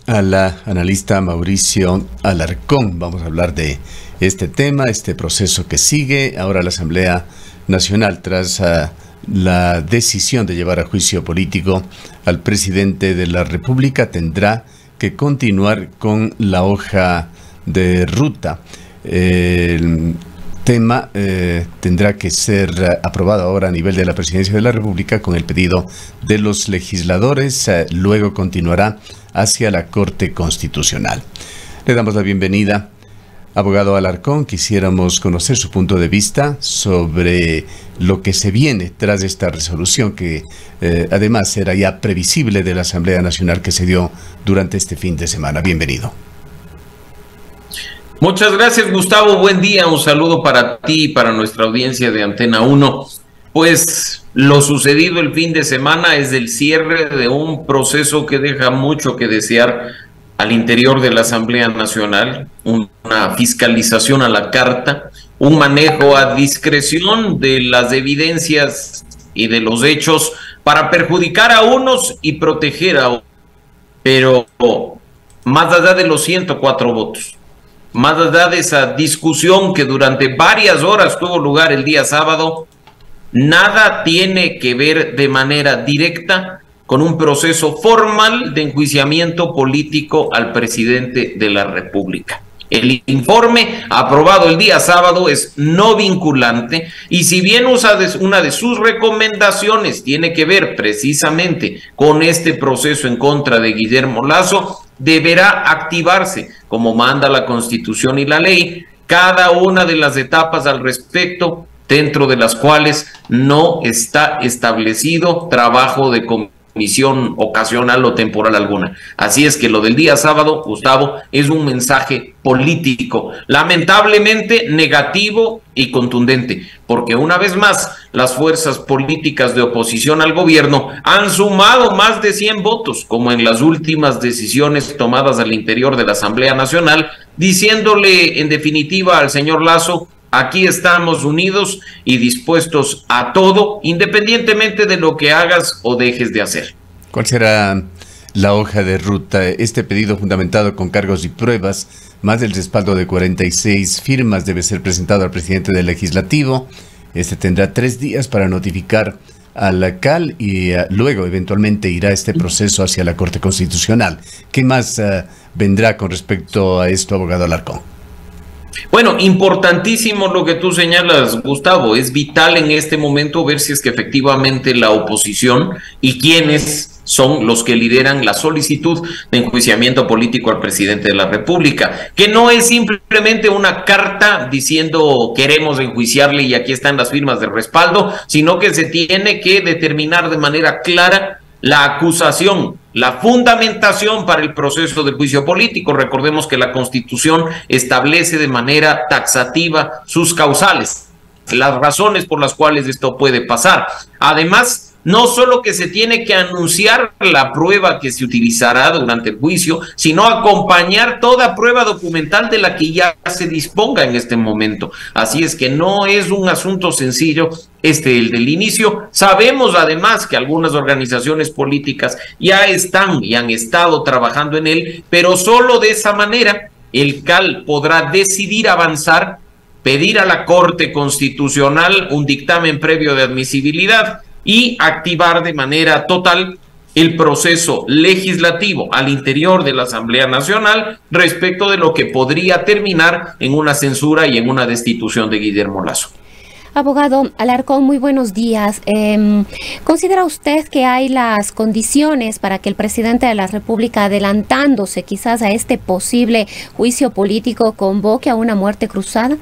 A la analista Mauricio Alarcón. Vamos a hablar de este tema, este proceso que sigue ahora la Asamblea Nacional tras la decisión de llevar a juicio político al presidente de la República. Tendrá que continuar con la hoja de ruta. El tema tendrá que ser aprobado ahora a nivel de la Presidencia de la República con el pedido de los legisladores. Luego continuará hacia la Corte Constitucional. Le damos la bienvenida, abogado Alarcón. Quisiéramos conocer su punto de vista sobre lo que se viene tras esta resolución que además era ya previsible de la Asamblea Nacional que se dio durante este fin de semana. Bienvenido. Muchas gracias, Gustavo. Buen día. Un saludo para ti y para nuestra audiencia de Antena 1. Pues lo sucedido el fin de semana es el cierre de un proceso que deja mucho que desear al interior de la Asamblea Nacional, una fiscalización a la carta, un manejo a discreción de las evidencias y de los hechos para perjudicar a unos y proteger a otros. Pero más allá de los 104 votos, más allá de esa discusión que durante varias horas tuvo lugar el día sábado, nada tiene que ver de manera directa con un proceso formal de enjuiciamiento político al presidente de la República. El informe aprobado el día sábado es no vinculante y si bien una de sus recomendaciones tiene que ver precisamente con este proceso en contra de Guillermo Lasso, deberá activarse, como manda la Constitución y la ley, cada una de las etapas al respecto, dentro de las cuales no está establecido trabajo de comisión ocasional o temporal alguna. Así es que lo del día sábado, Gustavo, es un mensaje político, lamentablemente negativo y contundente, porque una vez más las fuerzas políticas de oposición al gobierno han sumado más de 100 votos, como en las últimas decisiones tomadas al interior de la Asamblea Nacional, diciéndole en definitiva al señor Lasso: aquí estamos unidos y dispuestos a todo, independientemente de lo que hagas o dejes de hacer. ¿Cuál será la hoja de ruta? Este pedido fundamentado con cargos y pruebas, más del respaldo de 46 firmas, debe ser presentado al presidente del Legislativo. Este tendrá 3 días para notificar a la CAL y luego eventualmente irá este proceso hacia la Corte Constitucional. ¿Qué más vendrá con respecto a esto, abogado Alarcón? Bueno, importantísimo lo que tú señalas, Gustavo. Es vital en este momento ver si es que efectivamente la oposición y quiénes son los que lideran la solicitud de enjuiciamiento político al presidente de la República, que no es simplemente una carta diciendo queremos enjuiciarle y aquí están las firmas de respaldo, sino que se tiene que determinar de manera clara la acusación, la fundamentación para el proceso de juicio político. Recordemos que la Constitución establece de manera taxativa sus causales, las razones por las cuales esto puede pasar. Además, no solo que se tiene que anunciar la prueba que se utilizará durante el juicio, sino acompañar toda prueba documental de la que ya se disponga en este momento. Así es que no es un asunto sencillo el del inicio. Sabemos además que algunas organizaciones políticas ya están y han estado trabajando en él, pero solo de esa manera el CAL podrá decidir avanzar, pedir a la Corte Constitucional un dictamen previo de admisibilidad y activar de manera total el proceso legislativo al interior de la Asamblea Nacional respecto de lo que podría terminar en una censura y en una destitución de Guillermo Lasso. Abogado Alarcón, muy buenos días. ¿Considera usted que hay las condiciones para que el presidente de la República, adelantándose quizás a este posible juicio político, convoque a una muerte cruzada?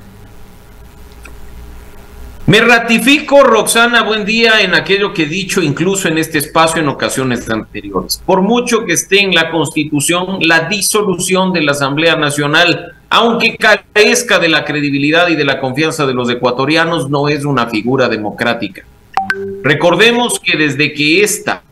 Me ratifico, Roxana, buen día, en aquello que he dicho incluso en este espacio en ocasiones anteriores. Por mucho que esté en la Constitución la disolución de la Asamblea Nacional, aunque carezca de la credibilidad y de la confianza de los ecuatorianos, no es una figura democrática. Recordemos que desde que esta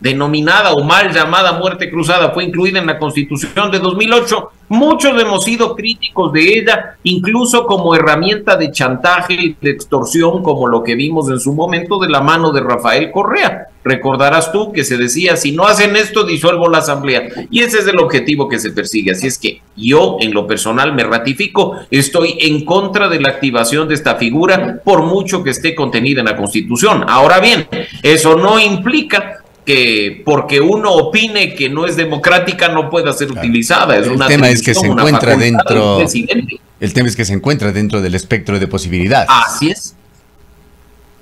denominada o mal llamada muerte cruzada fue incluida en la Constitución de 2008, muchos hemos sido críticos de ella, incluso como herramienta de chantaje y de extorsión, como lo que vimos en su momento de la mano de Rafael Correa. recordarás tú que se decía, si no hacen esto, disuelvo la asamblea. Y ese es el objetivo que se persigue. Así es que yo, en lo personal, me ratifico, estoy en contra de la activación de esta figura, por mucho que esté contenida en la Constitución. Ahora bien, eso no implica que porque uno opine que no es democrática no pueda ser utilizada. Es una tema es que se encuentra dentro. El tema es que se encuentra dentro del espectro de posibilidades. Así es.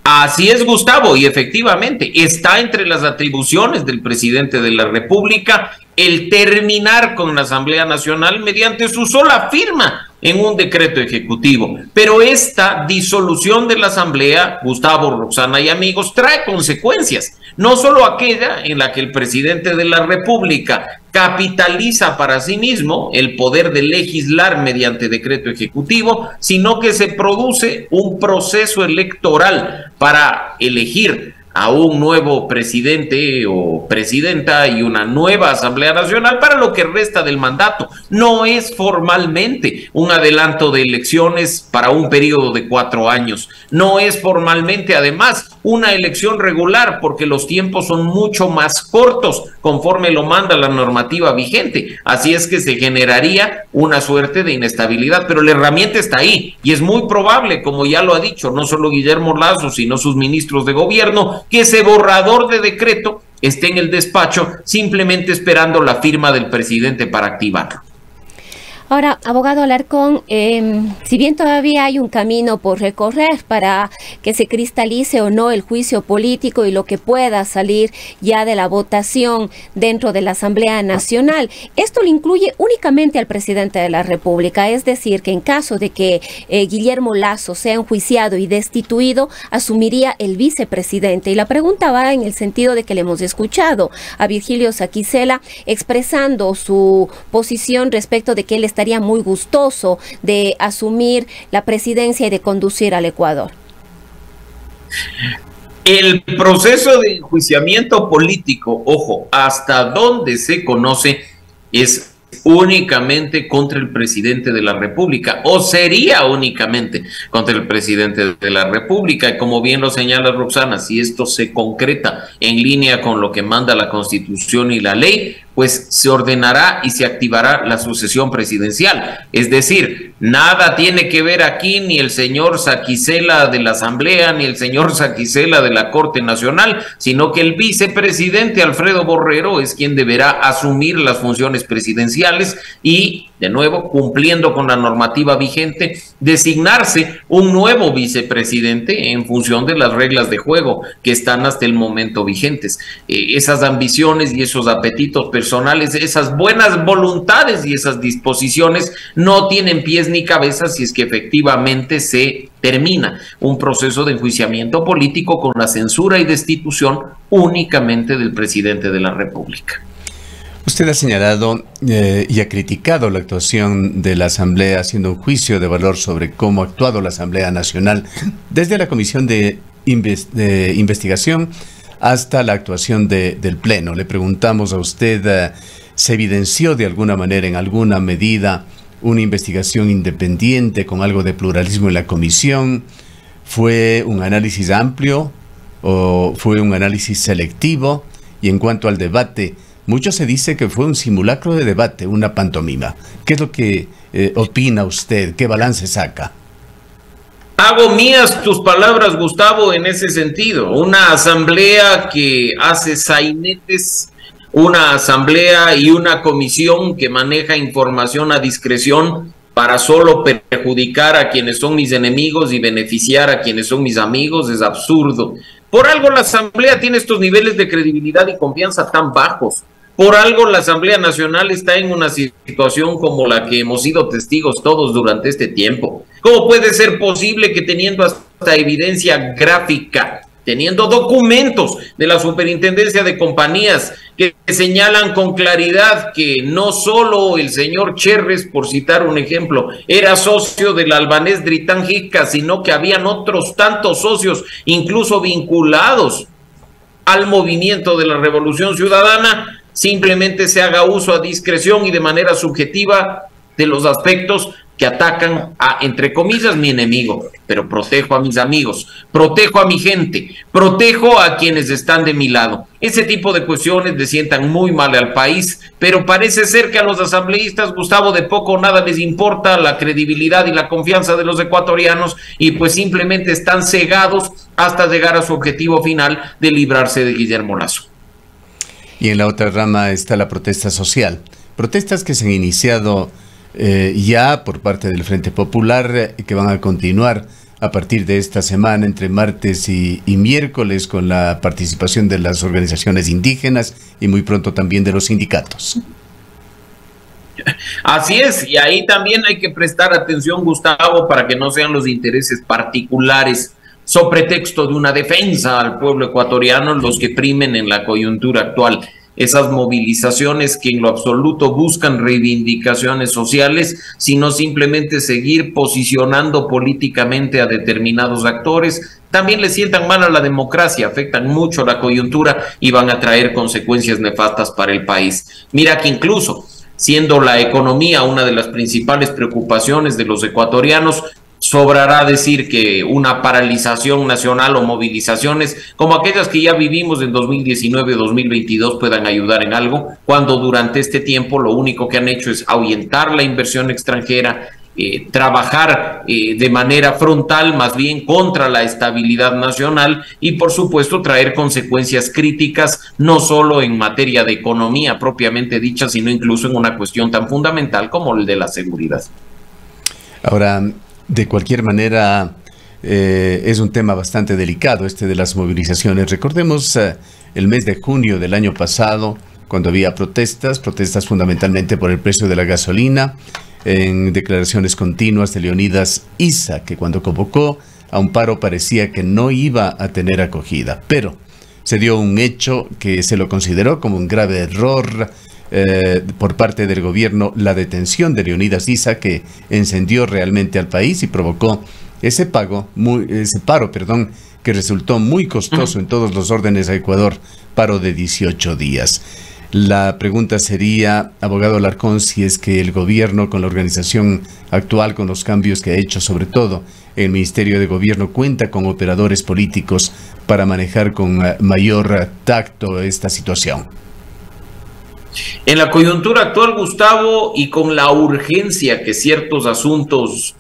Así es, Gustavo, y efectivamente está entre las atribuciones del presidente de la República el terminar con la Asamblea Nacional mediante su sola firma en un decreto ejecutivo. Pero esta disolución de la Asamblea, Gustavo, Roxana y amigos, trae consecuencias. No solo aquella en la que el presidente de la República capitaliza para sí mismo el poder de legislar mediante decreto ejecutivo, sino que se produce un proceso electoral para elegir a un nuevo presidente o presidenta y una nueva Asamblea Nacional para lo que resta del mandato. No es formalmente un adelanto de elecciones para un periodo de 4 años. No es formalmente, además, una elección regular porque los tiempos son mucho más cortos conforme lo manda la normativa vigente. Así es que se generaría una suerte de inestabilidad, pero la herramienta está ahí y es muy probable, como ya lo ha dicho no solo Guillermo Lasso, sino sus ministros de gobierno, que ese borrador de decreto esté en el despacho simplemente esperando la firma del presidente para activarlo. Ahora, abogado Alarcón, si bien todavía hay un camino por recorrer para que se cristalice o no el juicio político y lo que pueda salir ya de la votación dentro de la Asamblea Nacional, esto le incluye únicamente al presidente de la República, es decir, que en caso de que Guillermo Lasso sea enjuiciado y destituido, asumiría el vicepresidente. Y la pregunta va en el sentido de que le hemos escuchado a Virgilio Saquicela expresando su posición respecto de que él estaría muy gustoso de asumir la presidencia y de conducir al Ecuador. El proceso de enjuiciamiento político, ojo, hasta donde se conoce, es únicamente contra el presidente de la República, o sería únicamente contra el presidente de la República. Y como bien lo señala Roxana, si esto se concreta en línea con lo que manda la Constitución y la ley, pues se ordenará y se activará la sucesión presidencial. Es decir, nada tiene que ver aquí ni el señor Saquicela de la Asamblea, ni el señor Saquicela de la Corte Nacional, sino que el vicepresidente Alfredo Borrero es quien deberá asumir las funciones presidenciales y, de nuevo, cumpliendo con la normativa vigente, designarse un nuevo vicepresidente en función de las reglas de juego que están hasta el momento vigentes. Esas ambiciones y esos apetitos personales, esas buenas voluntades y esas disposiciones no tienen pies ni cabeza si es que efectivamente se termina un proceso de enjuiciamiento político con la censura y destitución únicamente del presidente de la República. Usted ha señalado y ha criticado la actuación de la Asamblea, haciendo un juicio de valor sobre cómo ha actuado la Asamblea Nacional desde la Comisión de Investigación hasta la actuación del Pleno. Le preguntamos a usted, ¿se evidenció de alguna manera, en alguna medida, una investigación independiente con algo de pluralismo en la comisión? ¿Fue un análisis amplio o fue un análisis selectivo? Y en cuanto al debate, mucho se dice que fue un simulacro de debate, una pantomima. ¿Qué es lo que opina usted? ¿Qué balance saca? Hago mías tus palabras, Gustavo, en ese sentido. Una asamblea que hace sainetes, una asamblea y una comisión que maneja información a discreción para solo perjudicar a quienes son mis enemigos y beneficiar a quienes son mis amigos, es absurdo. Por algo la asamblea tiene estos niveles de credibilidad y confianza tan bajos. Por algo la Asamblea Nacional está en una situación como la que hemos sido testigos todos durante este tiempo. ¿Cómo puede ser posible que teniendo hasta evidencia gráfica, teniendo documentos de la Superintendencia de Compañías que señalan con claridad que no solo el señor Cherres, por citar un ejemplo, era socio del albanés Dritán Jica, sino que habían otros tantos socios, incluso vinculados al movimiento de la Revolución Ciudadana, simplemente se haga uso a discreción y de manera subjetiva de los aspectos que atacan a, entre comillas, mi enemigo, pero protejo a mis amigos, protejo a mi gente, protejo a quienes están de mi lado. Ese tipo de cuestiones le sientan muy mal al país, pero parece ser que a los asambleístas, Gustavo, de poco o nada les importa la credibilidad y la confianza de los ecuatorianos y pues simplemente están cegados hasta llegar a su objetivo final de librarse de Guillermo Lasso. Y en la otra rama está la protesta social. Protestas que se han iniciado ya por parte del Frente Popular, que van a continuar a partir de esta semana, entre martes y miércoles, con la participación de las organizaciones indígenas y muy pronto también de los sindicatos. Así es, y ahí también hay que prestar atención, Gustavo, para que no sean los intereses particulares sobre pretexto de una defensa al pueblo ecuatoriano los que primen en la coyuntura actual. Esas movilizaciones que en lo absoluto buscan reivindicaciones sociales, sino simplemente seguir posicionando políticamente a determinados actores, también le sientan mal a la democracia, afectan mucho la coyuntura y van a traer consecuencias nefastas para el país. Mira que incluso siendo la economía una de las principales preocupaciones de los ecuatorianos, sobrará decir que una paralización nacional o movilizaciones como aquellas que ya vivimos en 2019 o 2022 puedan ayudar en algo, cuando durante este tiempo lo único que han hecho es ahuyentar la inversión extranjera, trabajar de manera frontal más bien contra la estabilidad nacional y por supuesto traer consecuencias críticas no solo en materia de economía propiamente dicha, sino incluso en una cuestión tan fundamental como el de la seguridad. Ahora, de cualquier manera, es un tema bastante delicado este de las movilizaciones. Recordemos el mes de junio del año pasado, cuando había protestas fundamentalmente por el precio de la gasolina, en declaraciones continuas de Leonidas Issa, que cuando convocó a un paro parecía que no iba a tener acogida, pero se dio un hecho que se lo consideró como un grave error por parte del gobierno, la detención de Leonidas Issa, que encendió realmente al país y provocó ese paro, que resultó muy costoso en todos los órdenes a Ecuador, paro de 18 días. La pregunta sería, abogado Alarcón, si es que el gobierno, con la organización actual, con los cambios que ha hecho, sobre todo el Ministerio de Gobierno, cuenta con operadores políticos para manejar con mayor tacto esta situación. En la coyuntura actual, Gustavo, y con la urgencia que ciertos asuntos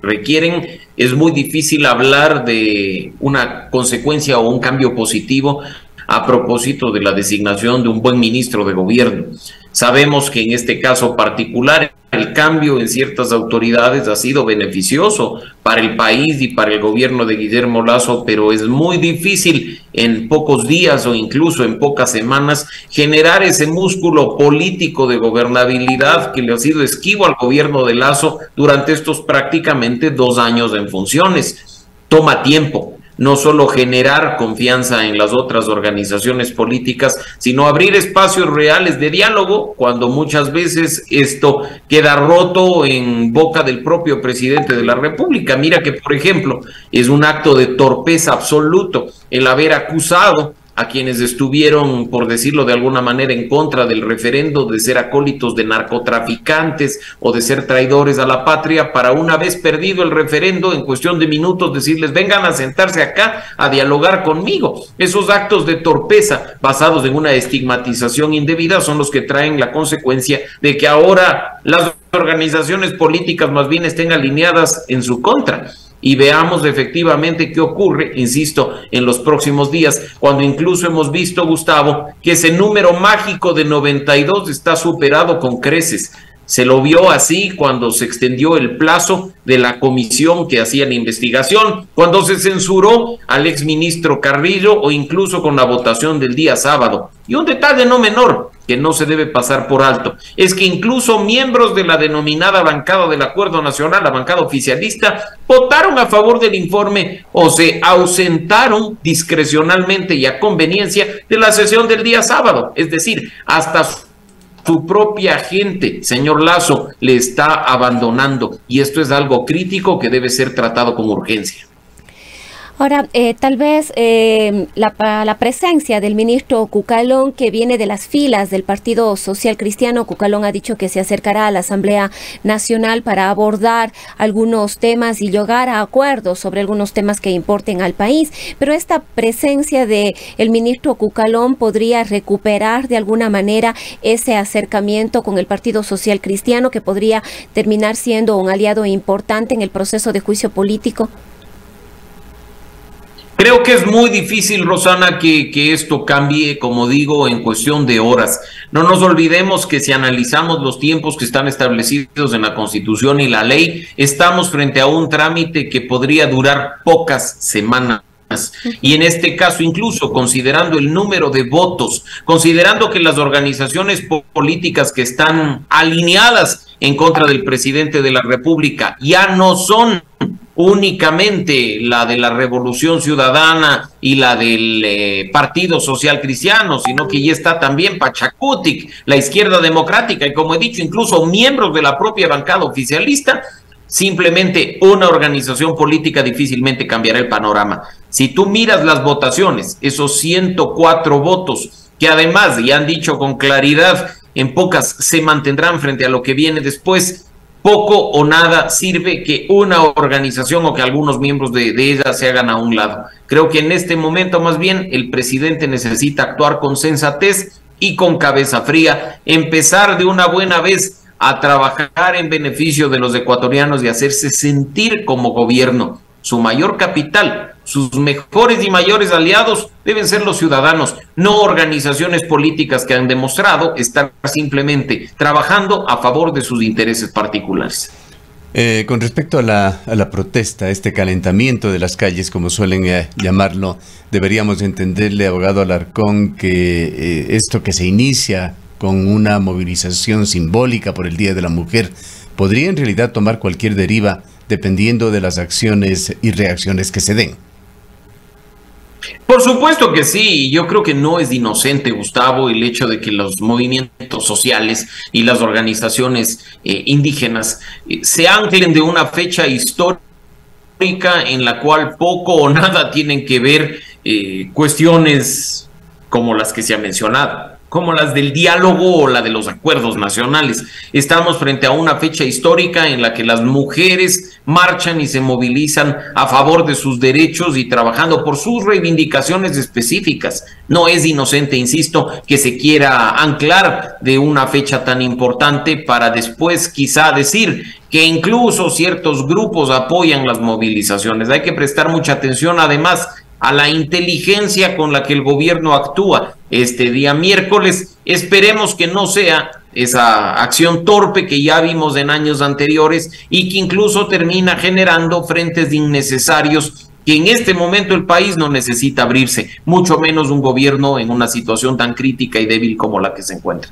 requieren, es muy difícil hablar de una consecuencia o un cambio positivo a propósito de la designación de un buen ministro de gobierno. Sabemos que en este caso particular el cambio en ciertas autoridades ha sido beneficioso para el país y para el gobierno de Guillermo Lasso, pero es muy difícil en pocos días o incluso en pocas semanas generar ese músculo político de gobernabilidad que le ha sido esquivo al gobierno de Lasso durante estos prácticamente 2 años en funciones. Toma tiempo. No solo generar confianza en las otras organizaciones políticas, sino abrir espacios reales de diálogo, cuando muchas veces esto queda roto en boca del propio presidente de la República. Mira que, por ejemplo, es un acto de torpeza absoluto el haber acusado a quienes estuvieron, por decirlo de alguna manera, en contra del referendo, de ser acólitos de narcotraficantes o de ser traidores a la patria, para una vez perdido el referendo, en cuestión de minutos decirles, vengan a sentarse acá a dialogar conmigo. Esos actos de torpeza basados en una estigmatización indebida son los que traen la consecuencia de que ahora las organizaciones políticas más bien estén alineadas en su contra. Y veamos efectivamente qué ocurre, insisto, en los próximos días, cuando incluso hemos visto, Gustavo, que ese número mágico de 92 está superado con creces. Se lo vio así cuando se extendió el plazo de la comisión que hacía la investigación, cuando se censuró al exministro Carrillo o incluso con la votación del día sábado. Y un detalle no menor que no se debe pasar por alto, es que incluso miembros de la denominada bancada del Acuerdo Nacional, la bancada oficialista, votaron a favor del informe o se ausentaron discrecionalmente y a conveniencia de la sesión del día sábado. Es decir, hasta su propia gente, señor Lasso, le está abandonando, y esto es algo crítico que debe ser tratado con urgencia. Ahora, tal vez la presencia del ministro Cucalón, que viene de las filas del Partido Social Cristiano. Cucalón ha dicho que se acercará a la Asamblea Nacional para abordar algunos temas y llegar a acuerdos sobre algunos temas que importen al país. Pero esta presencia del ministro Cucalón podría recuperar de alguna manera ese acercamiento con el Partido Social Cristiano, que podría terminar siendo un aliado importante en el proceso de juicio político. Creo que es muy difícil, Rosana, que esto cambie, como digo, en cuestión de horas. No nos olvidemos que si analizamos los tiempos que están establecidos en la Constitución y la ley, estamos frente a un trámite que podría durar pocas semanas. Y en este caso, incluso considerando el número de votos, considerando que las organizaciones políticas que están alineadas en contra del presidente de la República ya no son únicamente la de la Revolución Ciudadana y la del Partido Social Cristiano, sino que ya está también Pachacutic, la Izquierda Democrática, y como he dicho, incluso miembros de la propia bancada oficialista. Simplemente una organización política difícilmente cambiará el panorama. Si tú miras las votaciones, esos 104 votos, que además, ya han dicho con claridad, en pocas se mantendrán frente a lo que viene después, poco o nada sirve que una organización o que algunos miembros de ella se hagan a un lado. Creo que en este momento más bien el presidente necesita actuar con sensatez y con cabeza fría, empezar de una buena vez a trabajar en beneficio de los ecuatorianos y hacerse sentir como gobierno. Su mayor capital, sus mejores y mayores aliados deben ser los ciudadanos, no organizaciones políticas que han demostrado estar simplemente trabajando a favor de sus intereses particulares. Con respecto a la protesta, este calentamiento de las calles, como suelen llamarlo, deberíamos entenderle, abogado Alarcón, que esto que se inicia con una movilización simbólica por el Día de la Mujer podría en realidad tomar cualquier deriva dependiendo de las acciones y reacciones que se den. Por supuesto que sí, yo creo que no es inocente, Gustavo, el hecho de que los movimientos sociales y las organizaciones indígenas se anclen de una fecha histórica en la cual poco o nada tienen que ver cuestiones como las que se han mencionado, como las del diálogo o la de los acuerdos nacionales. Estamos frente a una fecha histórica en la que las mujeres marchan y se movilizan a favor de sus derechos y trabajando por sus reivindicaciones específicas. No es inocente, insisto, que se quiera anclar de una fecha tan importante para después quizá decir que incluso ciertos grupos apoyan las movilizaciones. Hay que prestar mucha atención además a la inteligencia con la que el gobierno actúa este día miércoles. Esperemos que no sea esa acción torpe que ya vimos en años anteriores y que incluso termina generando frentes innecesarios que en este momento el país no necesita abrirse, mucho menos un gobierno en una situación tan crítica y débil como la que se encuentra.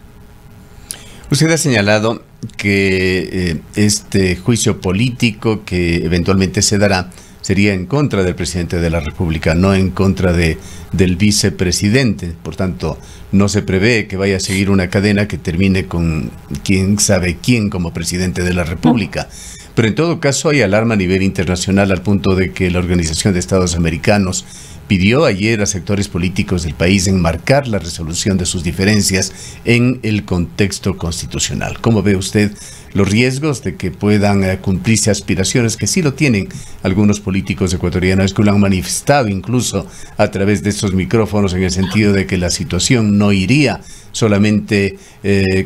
Usted ha señalado que este juicio político que eventualmente se dará sería en contra del presidente de la República, no en contra del vicepresidente. Por tanto, no se prevé que vaya a seguir una cadena que termine con quién sabe quién como presidente de la República. Pero en todo caso hay alarma a nivel internacional al punto de que la Organización de Estados Americanos pidió ayer a sectores políticos del país enmarcar la resolución de sus diferencias en el contexto constitucional. ¿Cómo ve usted los riesgos de que puedan cumplirse aspiraciones que sí lo tienen algunos políticos ecuatorianos, que lo han manifestado incluso a través de estos micrófonos, en el sentido de que la situación no iría solamente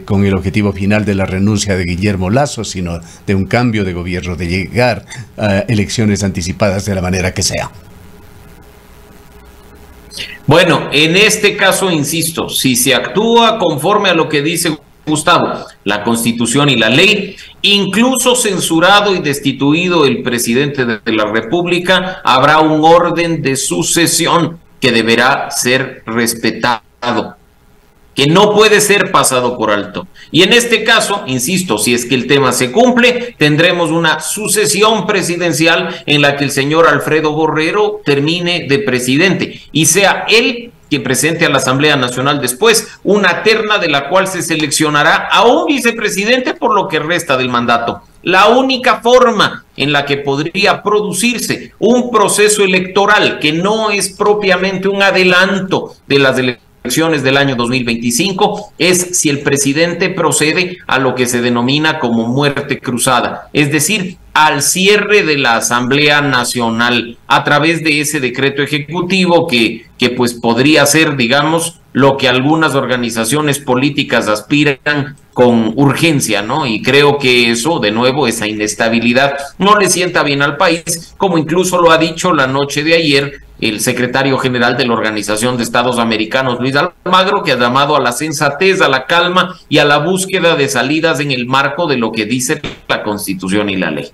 con el objetivo final de la renuncia de Guillermo Lasso, sino de un cambio de gobierno, de llegar a elecciones anticipadas de la manera que sea? Bueno, en este caso, insisto, si se actúa conforme a lo que dice Gustavo, la Constitución y la ley, incluso censurado y destituido el presidente de la República, habrá un orden de sucesión que deberá ser respetado, que no puede ser pasado por alto. Y en este caso, insisto, si es que el tema se cumple, tendremos una sucesión presidencial en la que el señor Alfredo Borrero termine de presidente y sea él quien presente a la Asamblea Nacional después una terna de la cual se seleccionará a un vicepresidente por lo que resta del mandato. La única forma en la que podría producirse un proceso electoral que no es propiamente un adelanto de las elecciones del año 2025, es si el presidente procede a lo que se denomina como muerte cruzada, es decir, al cierre de la Asamblea Nacional a través de ese decreto ejecutivo que pues podría ser, digamos, lo que algunas organizaciones políticas aspiran con urgencia, ¿no? Y creo que eso, de nuevo, esa inestabilidad no le sienta bien al país, como incluso lo ha dicho la noche de ayer el secretario general de la Organización de Estados Americanos, Luis Almagro, que ha llamado a la sensatez, a la calma y a la búsqueda de salidas en el marco de lo que dice la Constitución y la ley.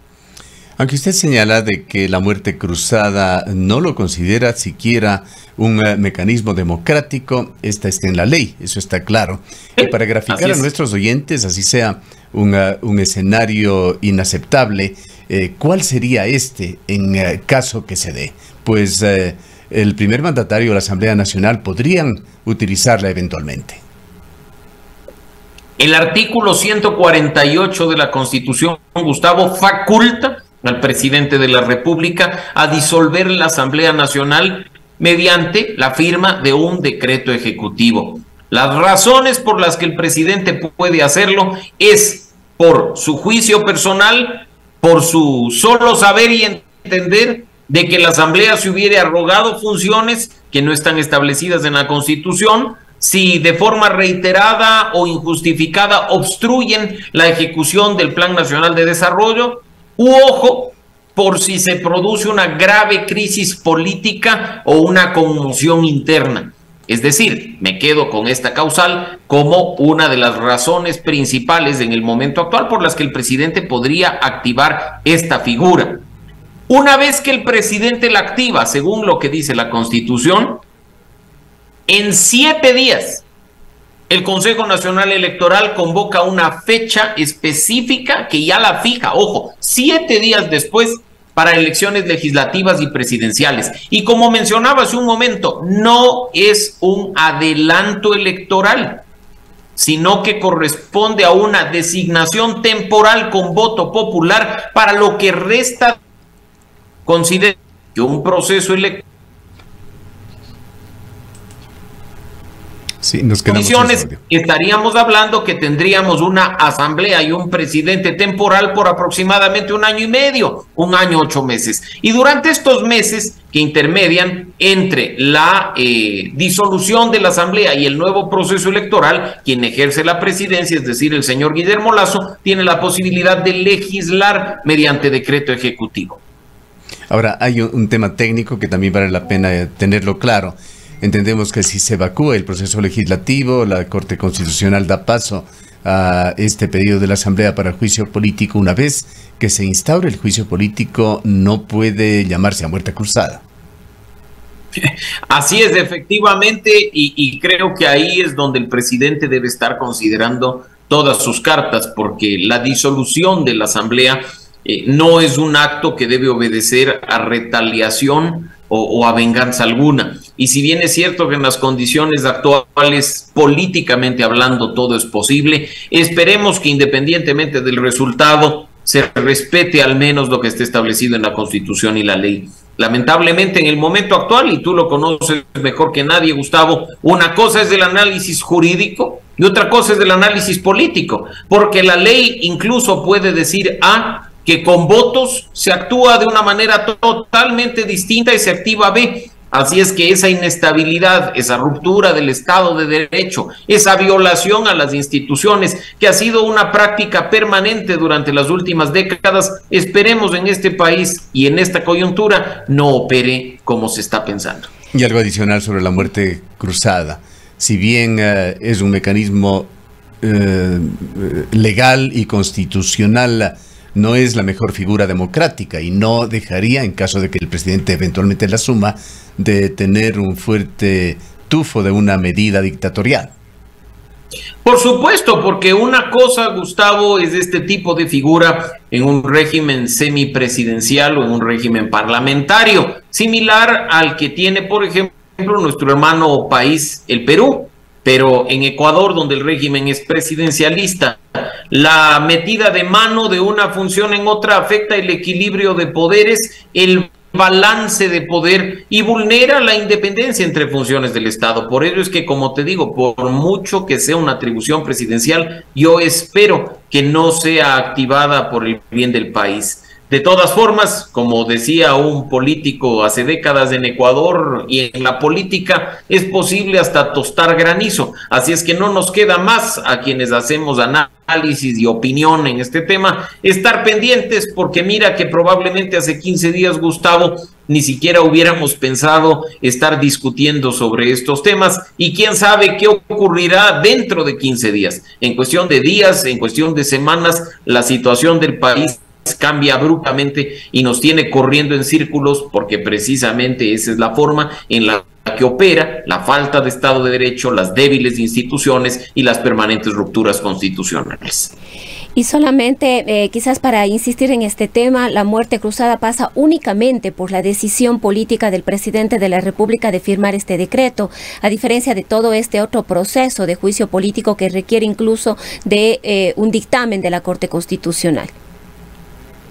Aunque usted señala de que la muerte cruzada no lo considera siquiera un mecanismo democrático, esta está en la ley, eso está claro. Y para graficar a nuestros oyentes, así sea un escenario inaceptable, ¿cuál sería este en caso que se dé? Pues el primer mandatario de la Asamblea Nacional podrían utilizarla eventualmente. El artículo 148 de la Constitución, Gustavo, faculta al presidente de la República a disolver la Asamblea Nacional mediante la firma de un decreto ejecutivo. Las razones por las que el presidente puede hacerlo es por su juicio personal, por su solo saber y entender de que la Asamblea se hubiera arrogado funciones que no están establecidas en la Constitución, si de forma reiterada o injustificada obstruyen la ejecución del Plan Nacional de Desarrollo, u ojo, por si se produce una grave crisis política o una conmoción interna. Es decir, me quedo con esta causal como una de las razones principales en el momento actual por las que el presidente podría activar esta figura. Una vez que el presidente la activa, según lo que dice la Constitución, en 7 días el Consejo Nacional Electoral convoca una fecha específica que ya la fija, ojo, 7 días después para elecciones legislativas y presidenciales. Y como mencionaba hace un momento, no es un adelanto electoral, sino que corresponde a una designación temporal con voto popular para lo que resta. Considero que un proceso electoral condiciones, estaríamos hablando que tendríamos una asamblea y un presidente temporal por aproximadamente 1 año y medio, 1 año 8 meses. Y durante estos meses que intermedian entre la disolución de la asamblea y el nuevo proceso electoral, quien ejerce la presidencia, es decir, el señor Guillermo Lasso, tiene la posibilidad de legislar mediante decreto ejecutivo. Ahora, hay un tema técnico que también vale la pena tenerlo claro. Entendemos que si se evacúa el proceso legislativo, la Corte Constitucional da paso a este pedido de la Asamblea para juicio político. Una vez que se instaure el juicio político, no puede llamarse a muerte cruzada. Así es, efectivamente, y creo que ahí es donde el presidente debe estar considerando todas sus cartas, porque la disolución de la Asamblea no es un acto que debe obedecer a retaliación o a venganza alguna. Y si bien es cierto que en las condiciones actuales, políticamente hablando, todo es posible, esperemos que independientemente del resultado se respete al menos lo que esté establecido en la Constitución y la ley. Lamentablemente en el momento actual, y tú lo conoces mejor que nadie, Gustavo, una cosa es el análisis jurídico y otra cosa es el análisis político, porque la ley incluso puede decir que con votos se actúa de una manera totalmente distinta y se activa B. Así es que esa inestabilidad, esa ruptura del Estado de Derecho, esa violación a las instituciones, que ha sido una práctica permanente durante las últimas décadas, esperemos en este país y en esta coyuntura no opere como se está pensando. Y algo adicional sobre la muerte cruzada. Si bien es un mecanismo legal y constitucional, no es la mejor figura democrática y no dejaría, en caso de que el presidente eventualmente la asuma, de tener un fuerte tufo de una medida dictatorial. Por supuesto, porque una cosa, Gustavo, es este tipo de figura en un régimen semipresidencial o en un régimen parlamentario, similar al que tiene, por ejemplo, nuestro hermano país, el Perú. pero en Ecuador, donde el régimen es presidencialista, la metida de mano de una función en otra afecta el equilibrio de poderes, el balance de poder y vulnera la independencia entre funciones del Estado. Por ello es que, como te digo, por mucho que sea una atribución presidencial, yo espero que no sea activada por el bien del país. De todas formas, como decía un político hace décadas en Ecuador y en la política, es posible hasta tostar granizo. Así es que no nos queda más a quienes hacemos análisis y opinión en este tema, estar pendientes, porque mira que probablemente hace 15 días, Gustavo, ni siquiera hubiéramos pensado estar discutiendo sobre estos temas, y quién sabe qué ocurrirá dentro de 15 días. En cuestión de días, en cuestión de semanas, la situación del país cambia abruptamente y nos tiene corriendo en círculos, porque precisamente esa es la forma en la que opera la falta de Estado de Derecho, las débiles instituciones y las permanentes rupturas constitucionales. Y solamente, quizás para insistir en este tema, la muerte cruzada pasa únicamente por la decisión política del presidente de la República de firmar este decreto, a diferencia de todo este otro proceso de juicio político que requiere incluso de un dictamen de la Corte Constitucional.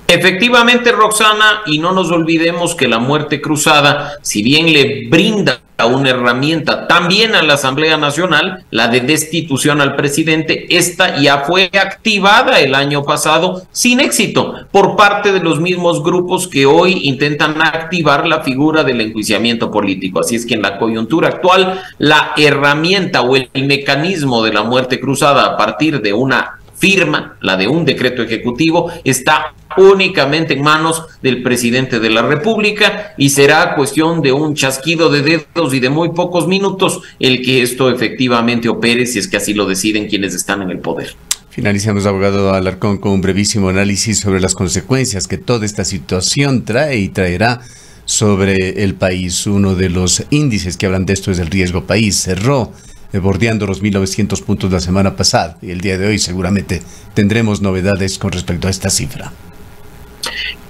Efectivamente, Roxana, y no nos olvidemos que la muerte cruzada, si bien le brinda una herramienta también a la Asamblea Nacional, la de destitución al presidente, esta ya fue activada el año pasado sin éxito por parte de los mismos grupos que hoy intentan activar la figura del enjuiciamiento político. Así es que en la coyuntura actual, la herramienta o el mecanismo de la muerte cruzada a partir de una firma, la de un decreto ejecutivo, está únicamente en manos del presidente de la República, y será cuestión de un chasquido de dedos y de muy pocos minutos el que esto efectivamente opere, si es que así lo deciden quienes están en el poder. Finalizamos, abogado Alarcón, con un brevísimo análisis sobre las consecuencias que toda esta situación trae y traerá sobre el país. Uno de los índices que hablan de esto es el riesgo país. Cerró bordeando los 1.900 puntos la semana pasada, y el día de hoy seguramente tendremos novedades con respecto a esta cifra.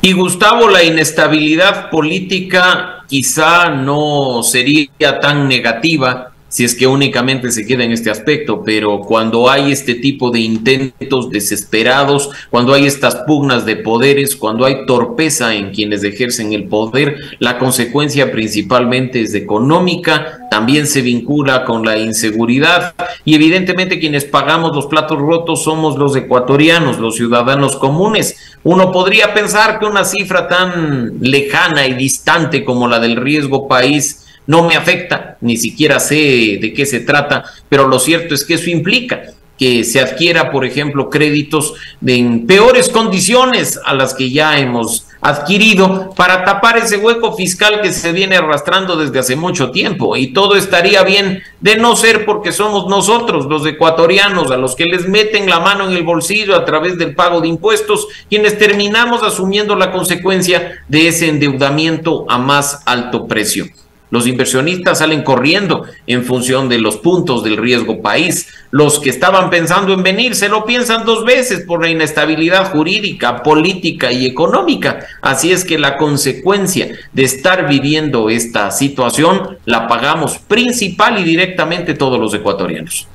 Y Gustavo, la inestabilidad política quizá no sería tan negativa si es que únicamente se queda en este aspecto, pero cuando hay este tipo de intentos desesperados, cuando hay estas pugnas de poderes, cuando hay torpeza en quienes ejercen el poder, la consecuencia principalmente es económica, también se vincula con la inseguridad, y evidentemente quienes pagamos los platos rotos somos los ecuatorianos, los ciudadanos comunes. Uno podría pensar que una cifra tan lejana y distante como la del riesgo país no me afecta, ni siquiera sé de qué se trata, pero lo cierto es que eso implica que se adquiera, por ejemplo, créditos en peores condiciones a las que ya hemos adquirido para tapar ese hueco fiscal que se viene arrastrando desde hace mucho tiempo, y todo estaría bien de no ser porque somos nosotros, los ecuatorianos, a los que les meten la mano en el bolsillo a través del pago de impuestos, quienes terminamos asumiendo la consecuencia de ese endeudamiento a más alto precio. Los inversionistas salen corriendo en función de los puntos del riesgo país. Los que estaban pensando en venir se lo piensan dos veces por la inestabilidad jurídica, política y económica. Así es que la consecuencia de estar viviendo esta situación la pagamos principal y directamente todos los ecuatorianos.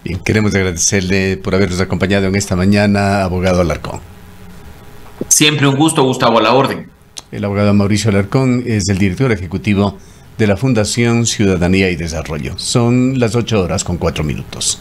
Bien, queremos agradecerle por habernos acompañado en esta mañana, abogado Alarcón. Siempre un gusto, Gustavo, a la orden. El abogado Mauricio Alarcón es el director ejecutivo de la Fundación Ciudadanía y Desarrollo. Son las 8:04 minutos.